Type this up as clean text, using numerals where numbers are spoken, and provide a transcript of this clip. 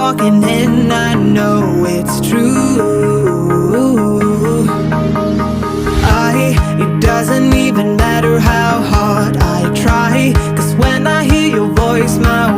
walking in, I know it's true. It doesn't even matter how hard I try, 'cause when I hear your voice, my